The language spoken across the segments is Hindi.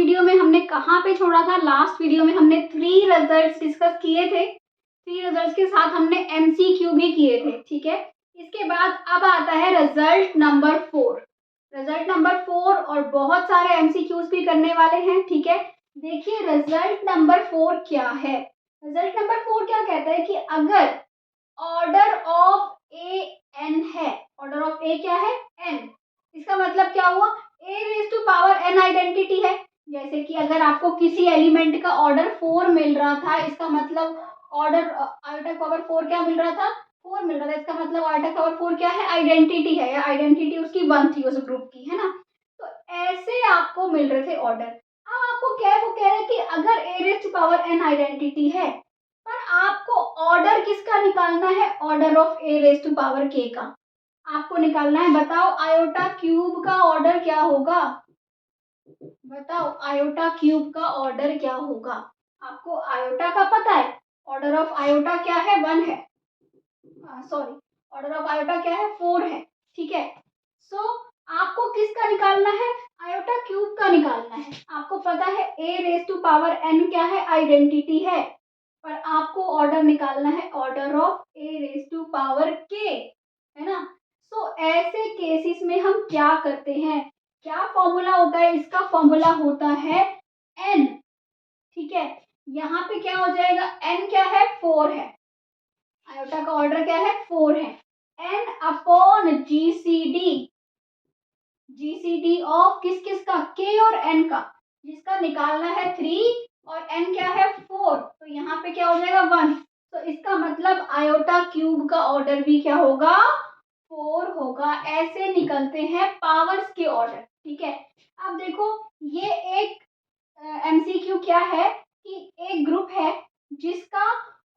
वीडियो में हमने कहाँ पे छोड़ा था? लास्ट वीडियो में हमने 3 रिजल्ट्स डिस्कस किए थे। 3 रिजल्ट्स के साथ हमने एमसीक्यू भी किए थे, ठीक है। इसके बाद अब आता है रिजल्ट नंबर 4। रिजल्ट नंबर 4 और बहुत सारे एमसीक्यूज भी करने वाले हैं, ठीक है। देखिए रिजल्ट नंबर 4 क्या है। रिजल्ट नंबर 4 क्या कहता है कि अगर ऑर्डर ऑफ ए एन है, ऑर्डर ऑफ ए क्या है? एन। इसका मतलब क्या हुआ? A raise to power N identity है। जैसे कि अगर आपको किसी एलिमेंट का ऑर्डर 4 मिल रहा था, इसका मतलब ऑर्डर आयोटा पावर 4 क्या मिल रहा था? 4 मिल रहा था। इसका मतलब आयोटा पावर 4 क्या है? आइडेंटिटी है, या आइडेंटिटी उसकी 1 थी उस ग्रुप की, है ना। तो ऐसे आपको मिल रहे थे ऑर्डर। अब आपको क्या है, वो कह रहे हैं कि अगर A raise to power N identity है, पर आपको ऑर्डर किसका निकालना है? Order of A raise to power K का आपको निकालना है। बताओ आयोटा क्यूब का ऑर्डर क्या होगा? बताओ आयोटा क्यूब का ऑर्डर क्या होगा? आपको आयोटा का पता है, ऑर्डर ऑफ आयोटा क्या है? 1 है। सॉरी, ऑर्डर ऑफ आयोटा क्या है? 4 है, ठीक है। सो आपको किसका निकालना है? आयोटा क्यूब का निकालना है। आपको पता है A raise to power N क्या है? आइडेंटिटी है। पर आपको ऑर्डर निकालना है order of A raise to power के, है ना। सो ऐसे केसेस में हम क्या करते हैं? क्या फॉर्मूला होता है इसका? फॉर्मूला होता है एन, ठीक है। यहाँ पे क्या हो जाएगा? एन क्या है? 4 है। आयोटा का ऑर्डर क्या है? 4 है। N upon GCD, GCD of किस किस का? के और एन का, जिसका निकालना है 3 और एन क्या है? 4। तो यहाँ पे क्या हो जाएगा? 1। तो इसका मतलब आयोटा क्यूब का ऑर्डर भी क्या होगा? 4 होगा। ऐसे निकलते हैं पावर्स के ऑर्डर, ठीक है। अब देखो ये एक एमसीक्यू क्या है कि एक ग्रुप है जिसका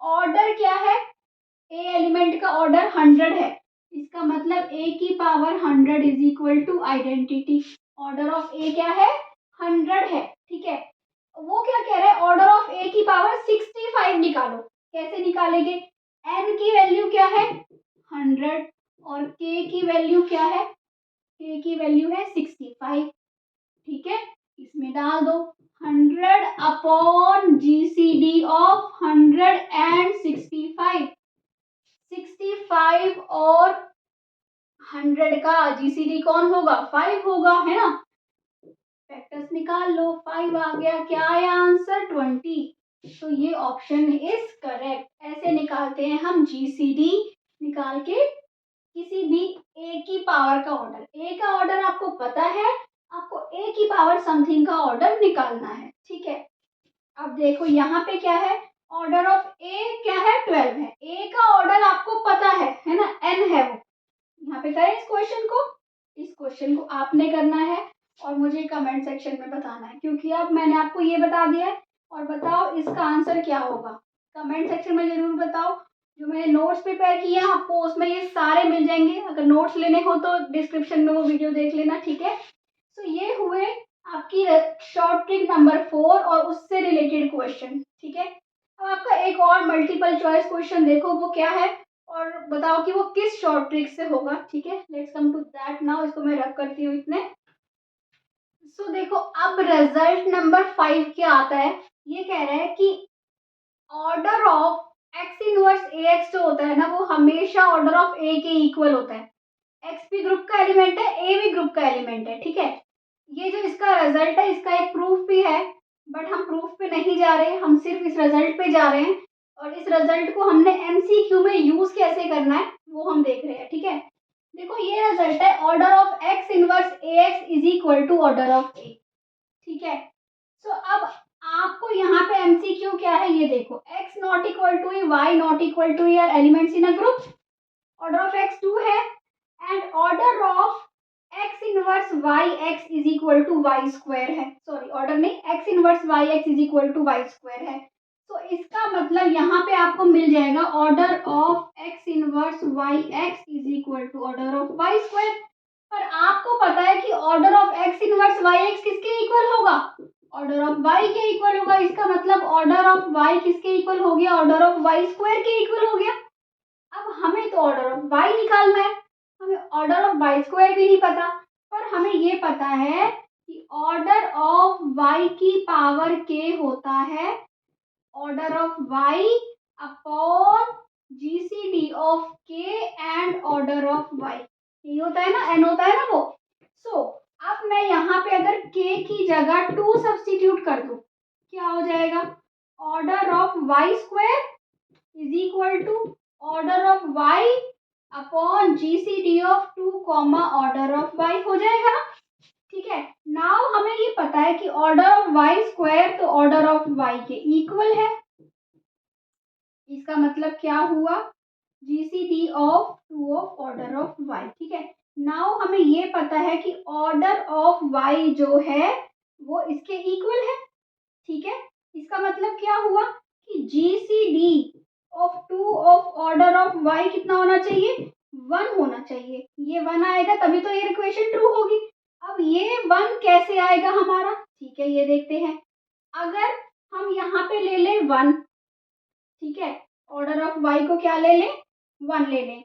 ऑर्डर क्या है? ए एलिमेंट का ऑर्डर 100 है। इसका मतलब ए की power 100 is equal to identity. Order of A क्या है? 100 है, ठीक है। वो क्या कह रहा है? ऑर्डर ऑफ ए की पावर 65 निकालो। कैसे निकालेंगे? एन की वैल्यू क्या है? 100 और के की वैल्यू क्या है? के की वैल्यू है 65, ठीक है। इसमें डाल दो 100 अपॉन जीसीडी ऑफ 100 एंड 65। 65 और 100 का जीसीडी कौन होगा? 5 होगा, है ना। फैक्टर्स निकाल लो, 5 आ गया। क्या आया आंसर? 20। तो ये ऑप्शन इज करेक्ट। ऐसे निकालते हैं हम जीसीडी निकाल के किसी भी ए की पावर का ऑर्डर। ए का ऑर्डर आपको पता है, आपको ए की पावर समथिंग का ऑर्डर निकालना है, ठीक है। अब देखो यहाँ पे क्या है? ऑर्डर ऑफ ए क्या है? 12 है। ए का ऑर्डर आपको पता है ना, एन है वो। यहाँ पे करें इस क्वेश्चन को। इस क्वेश्चन को आपने करना है और मुझे कमेंट सेक्शन में बताना है, क्योंकि अब मैंने आपको ये बता दिया है। और बताओ इसका आंसर क्या होगा? कमेंट सेक्शन में जरूर बताओ। जो मैंने नोट्स प्रिपेयर किए हैं आपको उसमें ये सारे मिल जाएंगे। अगर नोट्स लेने हो तो डिस्क्रिप्शन में वो वीडियो देख लेना, ठीक है। तो ये हुए आपकी शॉर्ट ट्रिक नंबर 4 और उससे रिलेटेड क्वेश्चन, ठीक है। अब आपका एक और मल्टीपल चॉइस क्वेश्चन देखो वो क्या है और बताओ कि वो किस शॉर्ट ट्रिक से होगा, ठीक है। Let's come to that now. इसको मैं रब करती हूँ इतने। सो देखो अब रिजल्ट नंबर 5 क्या आता है? ये कह रहा है कि order of X inverse A x जो होता है ना, वो हमेशा ऑर्डर ऑफ ए के इक्वल होता है। एक्स भी ग्रुप का एलिमेंट है, ए भी ग्रुप का एलिमेंट है, ठीक है। ये जो इसका रिजल्ट है इसका एक प्रूफ भी है, बट हम प्रूफ पे नहीं जा रहे हैं, हम सिर्फ इस रिजल्ट पे जा रहे हैं। और इस रिजल्ट को हमने एमसीक्यू में यूज कैसे करना है वो हम देख रहे हैं, ठीक है। देखो ये रिजल्ट है order of X inverse A X is equal to order of A, ठीक है। सो अब आपको यहाँ पे एमसीक्यू क्या है ये देखो। x not equal to y not equal to are elements in a group. Order of x 2 है and order of x inverse y x is equal to y square है। सॉरी ऑर्डर नहीं, x inverse y x is equal to y square है। तो इसका मतलब यहाँ पे आपको मिल जाएगा order of x inverse y x is equal to order of y square. पर आपको पता है कि order of x inverse y x किसके इक्वल होगा? ऑर्डर ऑफ y के इक्वल होगा। इसका मतलब ऑर्डर ऑफ y किसके इक्वल हो गया? ऑर्डर ऑफ y स्क्वायर के इक्वल हो गया। अब हमें तो ऑर्डर ऑफ y निकालना है, हमें ऑर्डर ऑफ y स्क्वायर भी नहीं पता, पर हमें ये पता है कि ऑर्डर ऑफ y की पावर k होता है order of y upon GCD of k and order of y। ये होता है ना, n होता है ना वो। सो अब मैं यहाँ पे अगर k की जगह 2 सब्स्टिट्यूट कर दूं, क्या हो जाएगा? Order of y square is equal to order of y upon GCD of 2 comma order of y हो जाएगा ना। ठीक है, नाउ हमें ये पता है कि ऑर्डर ऑफ y स्क्वायर तो ऑर्डर ऑफ y के इक्वल है। इसका मतलब क्या हुआ? GCD of 2 of order of y। ठीक है, नाउ हमें ये पता है कि ऑर्डर ऑफ y जो है वो इसके इक्वल है। ठीक है, इसका मतलब क्या हुआ कि GCD of 2 of order of y कितना होना चाहिए? 1 होना चाहिए। ये 1 आएगा तभी तो ये इक्वेशन ट्रू होगी। अब ये 1 कैसे आएगा हमारा? ठीक है, ये देखते हैं। अगर हम यहाँ पे ले लें 1, ठीक है, ऑर्डर ऑफ y को क्या ले लें? 1 ले लें,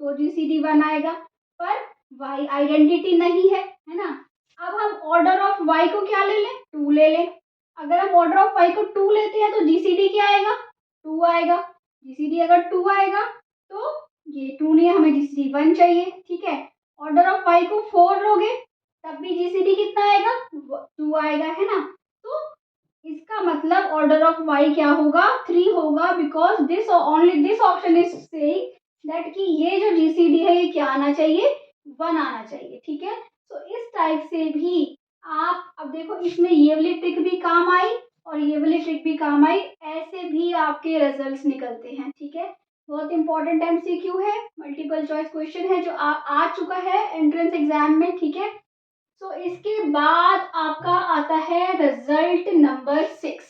तो GCD 1 आएगा। पर y आइडेंटिटी नहीं है, है ना। अब हम ऑर्डर ऑफ y को क्या ले लें? 2 ले लें। अगर हम ऑर्डर ऑफ y को 2 लेते हैं तो GCD क्या आएगा? 2 आएगा। GCD अगर 2 आएगा तो ये 2 नहीं है, हमें GCD 1 चाहिए। ठीक है, ऑर्डर ऑफ y को 4 लोगे तब भी GCD कितना आएगा? 2 आएगा, है ना। तो इसका मतलब ऑर्डर ऑफ y क्या होगा? 3 होगा, because this only this option is saying that कि ये जो GCD है ये क्या आना चाहिए? 1 आना चाहिए। ठीक है, तो इस टाइप से भी आप अब देखो, इसमें ये वाली ट्रिक भी काम आई और ये वाली ट्रिक भी काम आई, ऐसे भी आपके रिजल्ट्स निकलते हैं। ठीक है, बहुत इंपॉर्टेंट MCQ है, मल्टीपल चॉइस क्वेश्चन है जो आ चुका है एंट्रेंस एग्जाम में। ठीक है, तो इसके बाद आपका आता है रिजल्ट नंबर 6।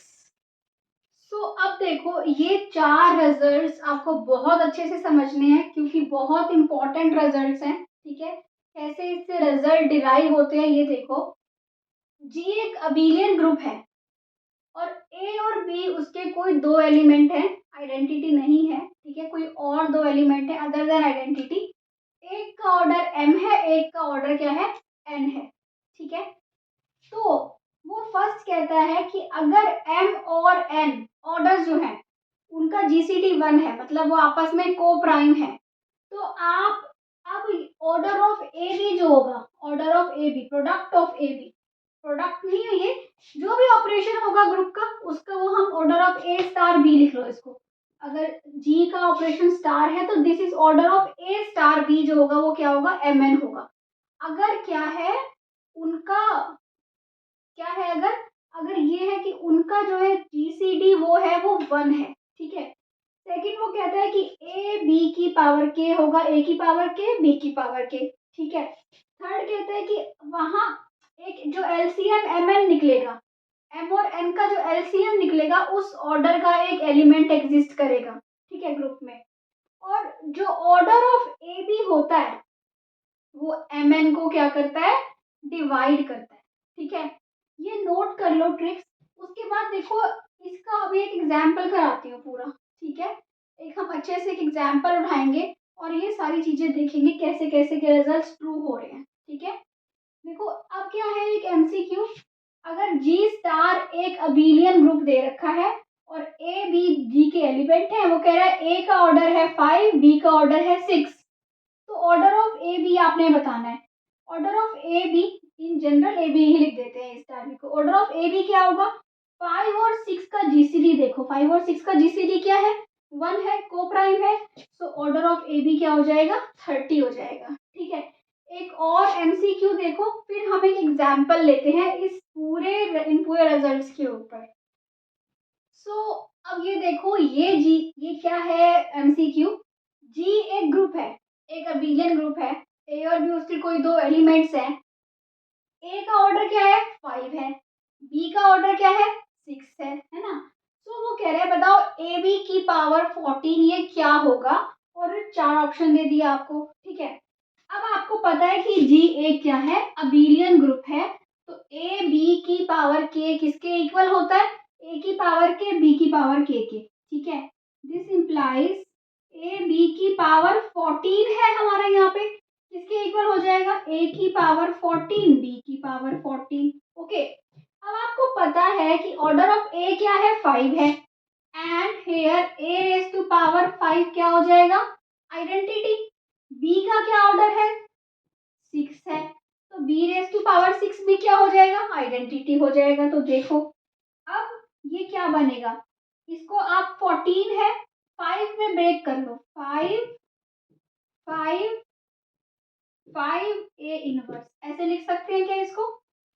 सो अब देखो, ये 4 रिजल्ट्स आपको बहुत अच्छे से समझने हैं क्योंकि बहुत इंपॉर्टेंट रिजल्ट्स हैं। ठीक है, कैसे इससे रिजल्ट डिराइव होते हैं ये देखो। जी एक अबेलियन ग्रुप है और ए और बी उसके कोई 2 एलिमेंट हैं, आइडेंटिटी नहीं है। ठीक है, कोई और 2 एलिमेंट है अदर देन आइडेंटिटी। एक का ऑर्डर m है, एक का ऑर्डर क्या है? n है। ठीक है, तो वो फर्स्ट कहता है कि अगर m और n ऑर्डर्स जो हैं उनका GCD 1 है, मतलब वो आपस में को प्राइम है, तो आप अब ऑर्डर ऑफ ए बी जो होगा, order of A B, product of A B, product नहीं है ये, जो भी ऑपरेशन होगा ग्रुप का उसका वो हम order of A star B लिख लो इसको। अगर जी का ऑपरेशन स्टार है तो this is order of A star B जो होगा वो क्या होगा? mn होगा। अगर क्या है उनका, क्या है अगर अगर ये है कि उनका जो है GCD वो है वो 1 है। ठीक है, सेकंड वो कहता है कि ए बी की पावर के होगा, ए की पावर के, बी की पावर के। ठीक है, थर्ड कहता है कि वहां एक जो LCM mn निकलेगा, m और n का जो LCM निकलेगा उस ऑर्डर का एक एलिमेंट एग्जिस्ट करेगा। ठीक है, ग्रुप में। और जो ऑर्डर ऑफ ए बी होता है वो mn को क्या करता है? डिवाइड करता है। ठीक है, ये नोट कर लो ट्रिक्स। उसके बाद देखो, इसका अभी एक एग्जाम्पल कराती हूँ पूरा। ठीक है, एक हम अच्छे से एक एग्जाम्पल उठाएंगे और ये सारी चीजें देखेंगे कैसे कैसे के रिजल्ट्स ट्रू हो रहे हैं। ठीक है, देखो अब क्या है एक MCQ। अगर G स्टार एक अबेलियन ग्रुप दे रखा है और A B G के एलिमेंट है, वो कह रहा है A का ऑर्डर है 5, B का ऑर्डर है 6, तो ऑर्डर ऑफ ए बी आपने बताना है। Order of A B in general A B ही लिख देते हैं इस टाइप को। ऑर्डर ऑफ ए बी क्या होगा? 5 और 6 का GCD देखो, 5 और 6 का GCD क्या है? 1 है, को प्राइम है। So order of A B क्या हो जाएगा? 30 हो जाएगा। ठीक है, एक और MCQ देखो, फिर हम एक एग्जाम्पल लेते हैं इन पूरे रिजल्ट्स के ऊपर। सो अब ये देखो, ये क्या है MCQ। जी एक ग्रुप है, एक अबेलियन ग्रुप है, ए और बी उसके कोई 2 एलिमेंट्स हैं। ए का ऑर्डर क्या है? 5 है, बी का ऑर्डर क्या है? 6 है ना। तो वो कह रहे हैं बताओ ए बी की पावर 14 ये क्या होगा, और 4 ऑप्शन दे दिया आपको। ठीक है, अब आपको पता है कि जी एक क्या है? अबेलियन ग्रुप है, तो ए बी की पावर के किसके इक्वल होता है? ए की पावर के, बी की पावर के। ठीक है, दिस इंप्लाइज ए बी की पावर 14 है हमारा यहाँ पे, किसके इक्वल हो जाएगा? ए की पावर 14, बी की पावर 14। ओके, अब है कि ऑर्डर ऑफ ए क्या है, 5 है, and here A raise to power 5 क्या हो जाएगा, आइडेंटिटी। बी का क्या ऑर्डर है, 6 है, तो बी रेज टू पावर 6 भी क्या हो जाएगा, आइडेंटिटी हो जाएगा। तो देखो अब ये क्या बनेगा, इसको आप 14 है 5 में ब्रेक कर लो, 5 5 5 ए इनवर्स ऐसे लिख सकते हैं क्या इसको,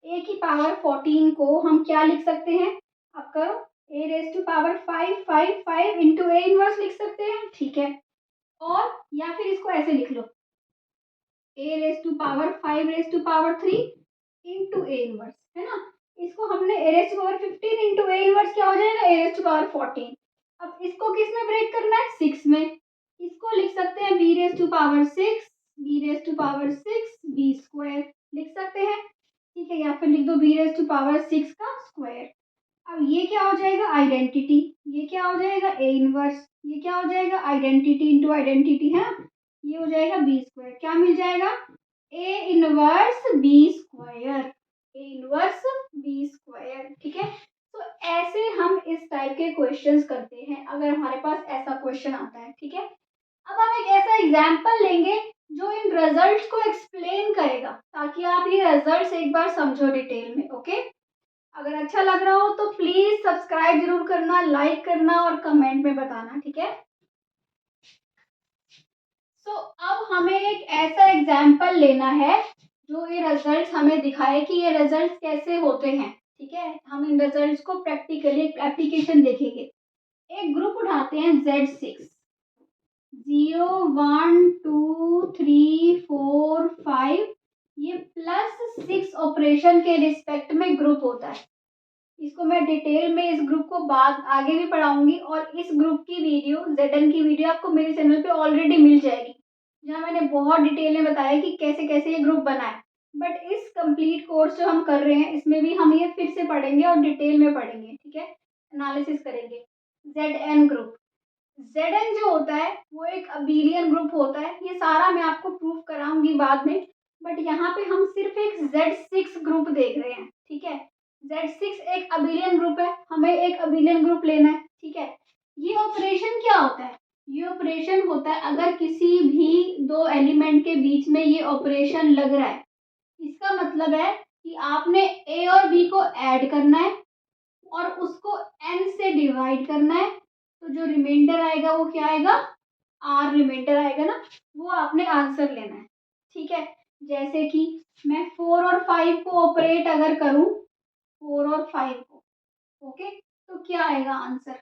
ए की पावर 14 को हम क्या लिख सकते हैं, अब करो, A raise to power 5 5 5 into A inverse लिख सकते हैं, ठीक है। और या फिर इसको ऐसे लिख लो, A raise to power 5 raise to power 3 into A inverse, है ना। इसको हमने A raise to power 15 into A inverse क्या हो जाएगा, ए रेज टू पावर 14। अब इसको किस में ब्रेक करना है, 6 में। इसको लिख सकते हैं B raise to power 6 B raise to power 6 B square लिख सकते हैं, ठीक है। या फिर लिख दो बी रेज टू पावर 6 का स्क्वायर। अब ये क्या हो जाएगा, आइडेंटिटी, ये क्या हो जाएगा, ए इनवर्स, ये क्या हो जाएगा, आइडेंटिटी इंटू आइडेंटिटी, है ना, ये हो जाएगा बी स्क्वायर। क्या मिल जाएगा, A inverse B square, A inverse B square, ठीक है। तो ऐसे हम इस टाइप के क्वेश्चंस करते हैं अगर हमारे पास ऐसा क्वेश्चन आता है, ठीक है। अब हम एक ऐसा एग्जाम्पल लेंगे जो इन रिजल्ट्स को एक्सप्लेन करेगा, ताकि आप ये रिजल्ट्स एक बार समझो डिटेल में, ओके। अगर अच्छा लग रहा हो तो प्लीज सब्सक्राइब जरूर करना, लाइक करना और कमेंट में बताना, ठीक है। तो अब हमें एक ऐसा एग्जाम्पल लेना है जो ये रिजल्ट्स हमें दिखाए कि ये रिजल्ट्स कैसे होते हैं, ठीक है। हम इन रिजल्ट्स को प्रैक्टिकली एप्लीकेशन देखेंगे। एक ग्रुप उठाते हैं Z6, 0 1 2 3 4 5, ये +6 ऑपरेशन के रिस्पेक्ट में ग्रुप होता है। इसको मैं डिटेल में इस ग्रुप को बाद आगे भी पढ़ाऊंगी, और इस ग्रुप की वीडियो Zn की वीडियो आपको मेरे चैनल पे ऑलरेडी मिल जाएगी, जहाँ मैंने बहुत डिटेल में बताया कि कैसे कैसे ये ग्रुप बना है। बट इस कंप्लीट कोर्स जो हम कर रहे हैं इसमें भी हम ये फिर से पढ़ेंगे और डिटेल में पढ़ेंगे, ठीक है, एनालिसिस करेंगे। Zn ग्रुप, Zn जो होता है वो एक अबेलियन ग्रुप होता है, ये सारा मैं आपको प्रूफ कराऊंगी बाद में, बट यहाँ पे हम सिर्फ एक Z6 ग्रुप देख रहे हैं, ठीक है। Z6 एक अबेलियन ग्रुप है, हमें एक अबेलियन ग्रुप लेना है, ठीक है। ये ऑपरेशन क्या होता है, ये ऑपरेशन होता है अगर किसी भी दो एलिमेंट के बीच में ये ऑपरेशन लग रहा है, इसका मतलब है कि आपने ए और बी को ऐड करना है और उसको n से डिवाइड करना है, तो जो रिमाइंडर आएगा वो क्या आएगा, r रिमाइंडर आएगा ना, वो आपने आंसर लेना है, ठीक है। जैसे कि मैं 4 और 5 को ऑपरेट अगर करूं, 4 और 5 को, ओके, तो क्या आएगा आंसर,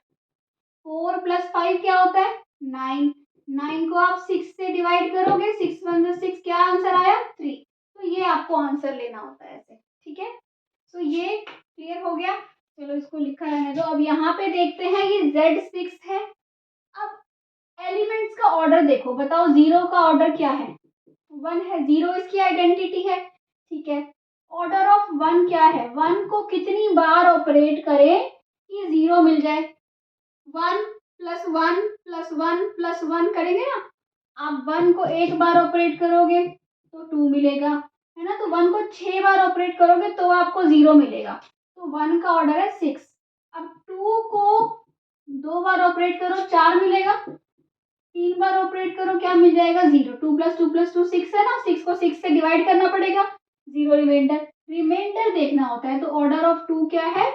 4 + 5 क्या होता है, 9, 9 को आप 6 से डिवाइड करोगे, 6 × 1 = 6, क्या आंसर आया, 3। तो ये आपको आंसर लेना होता है ऐसे, ठीक है। तो ये क्लियर हो गया, चलो इसको लिखा रहने दो। अब यहाँ पे देखते हैं ये Z6 है। अब एलिमेंट्स का ऑर्डर देखो, बताओ 0 का ऑर्डर क्या है, 1 है, 0 इसकी आइडेंटिटी है, ठीक है। ऑर्डर ऑफ 1 क्या है, 1 को कितनी बार ऑपरेट करें कि 0 मिल जाए, 1 + 1 + 1 + 1 करेंगे ना। आप 1 को एक बार ऑपरेट करोगे तो 2 मिलेगा, है ना। तो 1 को 6 बार ऑपरेट करोगे तो आपको 0 मिलेगा, तो 1 का ऑर्डर है 6। अब 2 को 2 बार ऑपरेट करो, 4 मिलेगा, 3 बार ऑपरेट करो, क्या मिल जाएगा, 0। 2 + 2 + 2 6 है ना, 6 को 6 से डिवाइड करना पड़ेगा, 0 रिमाइंडर, रिमाइंडर देखना होता है, तो ऑर्डर ऑफ 2 क्या है,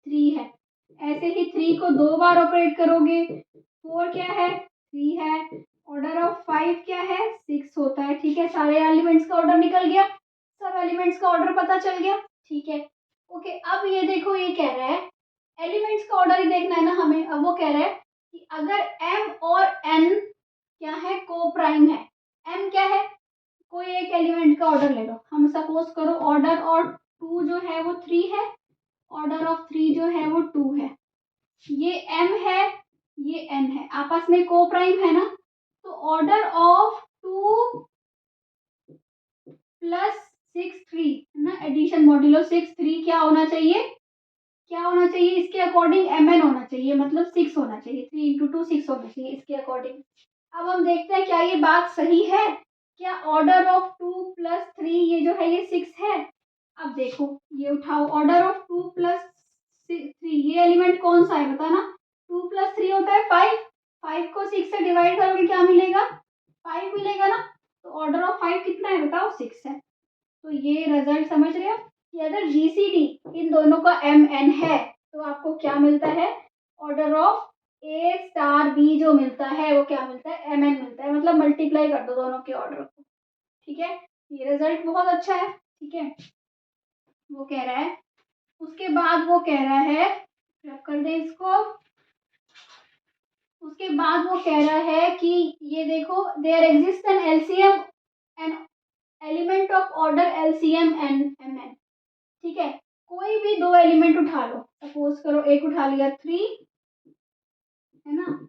3 है। ऐसे ही 3 को 2 बार ऑपरेट करोगे, 4 क्या है, 3 है। ऑर्डर ऑफ 5 क्या है, 6 होता है, ठीक है। सारे एलिमेंट्स का ऑर्डर निकल गया, सब एलिमेंट्स का ऑर्डर पता चल गया, ठीक है, ओके। अब ये देखो, ये कह रहा है एलिमेंट्स का ऑर्डर ही देखना है ना हमें। अब वो कह रहा है कि अगर m और n क्या है, को प्राइम है, m क्या है, कोई एक एलिमेंट का ऑर्डर ले लो, हम सपोज करो ऑर्डर और 2 जो है वो 3 है, ऑर्डर ऑफ 3 जो है वो 2 है, ये m है, ये n है, आपस में को प्राइम है ना। तो ऑर्डर ऑफ 2 + 6 3 है ना, एडिशन मॉड्यूलो 6 3 क्या होना चाहिए, क्या होना चाहिए, इसके अकॉर्डिंग mn होना चाहिए, मतलब 6 होना चाहिए, 3 × 2 6 होना चाहिए इसके अकॉर्डिंग। अब हम देखते हैं क्या ये बात सही है, क्या ऑर्डर ऑफ 2 + 3 ये जो है ये 6 है। अब देखो ये उठाओ, ऑर्डर ऑफ 2 प्लस 3, ये एलिमेंट कौन सा है बताना। 2 प्लस 3 होता है 5, 5 को 6 से डिवाइड करोगे क्या मिलेगा, 5 मिलेगा ना। तो ऑर्डर ऑफ 5 कितना है बताओ, 6 है। तो ये रिजल्ट समझ रहे हो कि अगर जीसीडी इन दोनों का एम एन है तो आपको क्या मिलता है, order of A star B जो मिलता है वो क्या मिलता है, एम एन मिलता है। मतलब मल्टीप्लाई कर दो दोनों के ऑर्डर को, ठीक है। ये रिजल्ट बहुत अच्छा है, ठीक है। वो कह रहा है, उसके बाद वो कह रहा है, रब कर दे इसको। उसके बाद वो कह रहा है कि ये देखो, there exist an LCM an element of order LCM N M N, ठीक है। कोई भी दो एलिमेंट उठा लो, सपोज करो एक उठा लिया 3 है ना,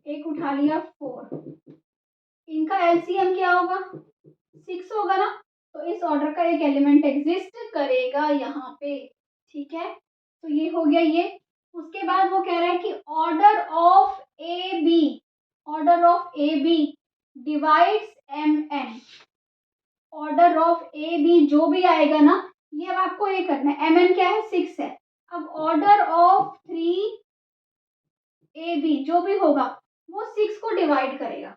एक उठा लिया 4, इनका एलसीएम क्या होगा, 6 होगा ना। तो इस ऑर्डर का एक एलिमेंट एग्जिस्ट करेगा यहाँ पे, ठीक है। तो ये हो गया ये। उसके बाद वो कह रहा है कि order of A B, order of A B divides M N, order of A B जो भी आएगा ना, ये अब आपको ये करना है, एम एन क्या है 6 है। अब ऑर्डर ऑफ 3 ए बी जो भी होगा वो 6 को डिवाइड करेगा,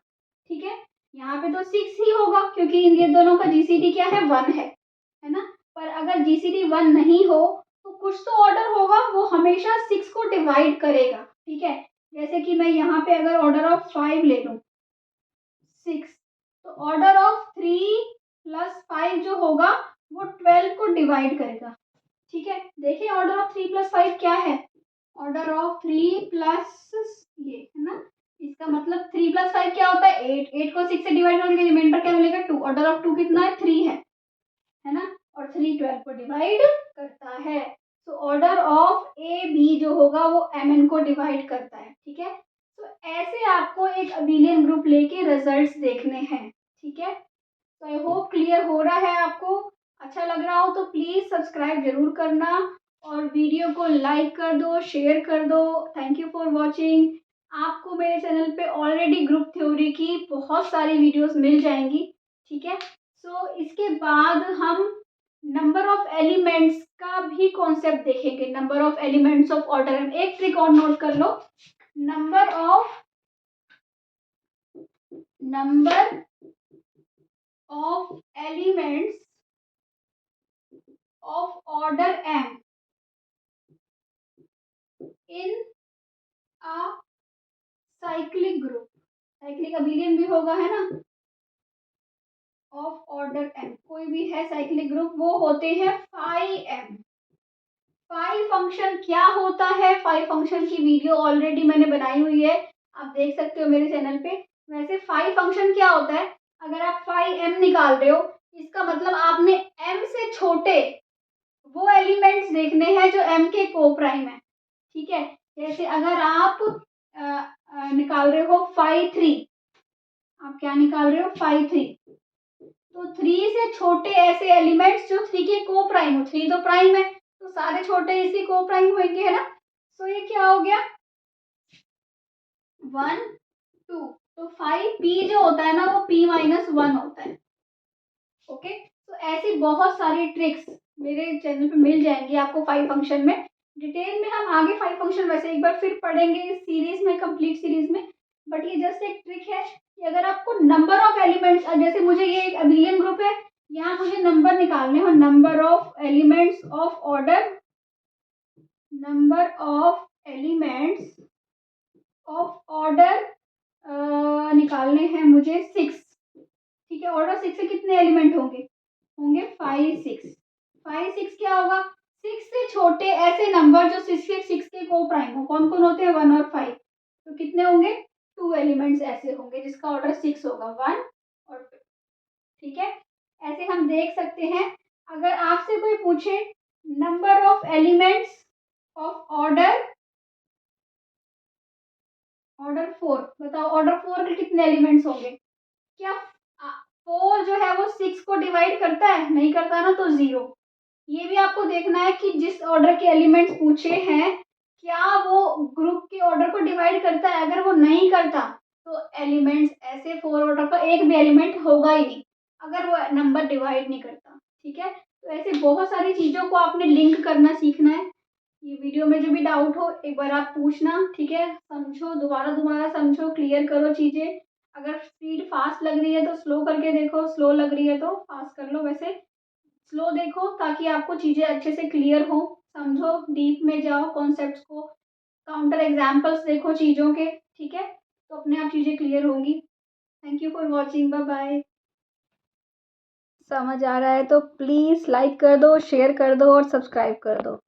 ठीक है। यहाँ पे तो 6 ही होगा क्योंकि ये दोनों का जीसीडी क्या है 1 है ना। पर अगर जीसीडी 1 नहीं हो तो कुछ तो ऑर्डर होगा वो हमेशा 6 को डिवाइड करेगा, ठीक है। जैसे कि मैं यहाँ पे अगर ऑर्डर ऑफ 5 ले लूँ 6, तो ऑर्डर ऑफ 3 प्लस 5 जो होगा वो 12 को डिवाइड करेगा, ठीक है। देखिए ऑर्डर ऑफ 3 प्लस 5 क्या है, ऑर्डर ऑफ 3 प्लस ये है ना, इसका मतलब 3 प्लस 5 क्या होता है 8, 8 को 6 से डिवाइड करोगे रिमाइंडर क्या मिलेगा 2, ऑर्डर ऑफ 2 कितना है 3 है ना। और 3 12 को डिवाइड करता है। तो ऑर्डर ऑफ ए बी जो होगा वो एम एन को डिवाइड करता है, ठीक है। तो ऐसे आपको एक अबेलियन ग्रुप लेके रिजल्ट्स देखने हैं, ठीक है। तो आई होप क्लियर हो रहा है आपको। अच्छा लग रहा हो तो प्लीज़ सब्सक्राइब जरूर करना और वीडियो को लाइक कर दो, शेयर कर दो। Thank you for watching. आपको मेरे चैनल पे ऑलरेडी ग्रुप थ्योरी की बहुत सारी वीडियोस मिल जाएंगी, ठीक है। सो इसके बाद हम नंबर ऑफ एलिमेंट्स का भी कॉन्सेप्ट देखेंगे, number of elements of order. एक ट्रिक और नोट कर लो, number of elements of order m in a cyclic group, cyclic abelian भी होगा है ना, ऑफ ऑर्डर m कोई भी है साइक्लिक ग्रुप, वो होते हैं फाई m। फाई फंक्शन क्या होता है, फाई फंक्शन की वीडियो ऑलरेडी मैंने बनाई हुई है, आप देख सकते हो मेरे चैनल पे। वैसे फाई फंक्शन क्या होता है, अगर आप फाई m निकाल रहे हो इसका मतलब आपने m से छोटे वो एलिमेंट्स देखने हैं जो m के को प्राइम है, ठीक है। जैसे अगर आप निकाल रहे हो 5 3, आप क्या निकाल रहे हो 5 3, तो 3 से छोटे ऐसे एलिमेंट्स जो 3 के को प्राइम हो, 3 तो प्राइम है तो सारे छोटे इसी को प्राइम होंगे है ना। सो ये क्या हो गया 1 2, तो 5p जो होता है ना वो p-1 होता है, ओके। तो ऐसी बहुत सारी ट्रिक्स मेरे चैनल पे मिल जाएंगी आपको फाइव फंक्शन में। डिटेल में हम आगे फाइव फंक्शन वैसे एक बार फिर पढ़ेंगे इस सीरीज में, कंप्लीट सीरीज में। बट ये जस्ट एक ट्रिक है कि अगर आपको नंबर ऑफ एलिमेंट्स, जैसे मुझे ये एक अबेलियन ग्रुप है, यहाँ मुझे नंबर निकालने हो, number of elements of order, number of elements of order निकालने हैं मुझे 6, ठीक है। ऑर्डर 6 से कितने एलिमेंट होंगे, होंगे 5 6, 5 6 क्या होगा 6 से छोटे ऐसे नंबर जो 6 के को प्राइम हो, कौन कौन होते हैं 1 और 5, तो कितने होंगे 2 एलिमेंट्स ऐसे होंगे जिसका ऑर्डर 6 होगा 1 और 2, ठीक है। ऐसे हम देख सकते हैं। अगर आपसे कोई पूछे number of elements of order 4, बताओ ऑर्डर 4 के कितने एलिमेंट्स होंगे, क्या 4 जो है वो 6 को डिवाइड करता है, नहीं करता ना, तो 0। ये भी आपको देखना है कि जिस ऑर्डर के एलिमेंट्स पूछे हैं क्या वो ग्रुप के ऑर्डर को डिवाइड करता है। अगर वो नहीं करता तो एलिमेंट्स ऐसे 4 ऑर्डर का एक भी एलिमेंट होगा ही नहीं, अगर वो नंबर डिवाइड नहीं करता, ठीक है। तो ऐसे बहुत सारी चीज़ों को आपने लिंक करना सीखना है। ये वीडियो में जो भी डाउट हो एक बार आप पूछना, ठीक है, समझो, दोबारा समझो, क्लियर करो चीज़ें। अगर स्पीड फास्ट लग रही है तो स्लो करके देखो, स्लो लग रही है तो फास्ट कर लो। वैसे स्लो देखो ताकि आपको चीज़ें अच्छे से क्लियर हो, समझो, डीप में जाओ कॉन्सेप्ट्स को, काउंटर एग्जाम्पल्स देखो चीज़ों के, ठीक है, तो अपने आप चीज़ें क्लियर होंगी। Thank you for watching, bye bye. समझ आ रहा है तो प्लीज़ लाइक कर दो, शेयर कर दो और सब्सक्राइब कर दो।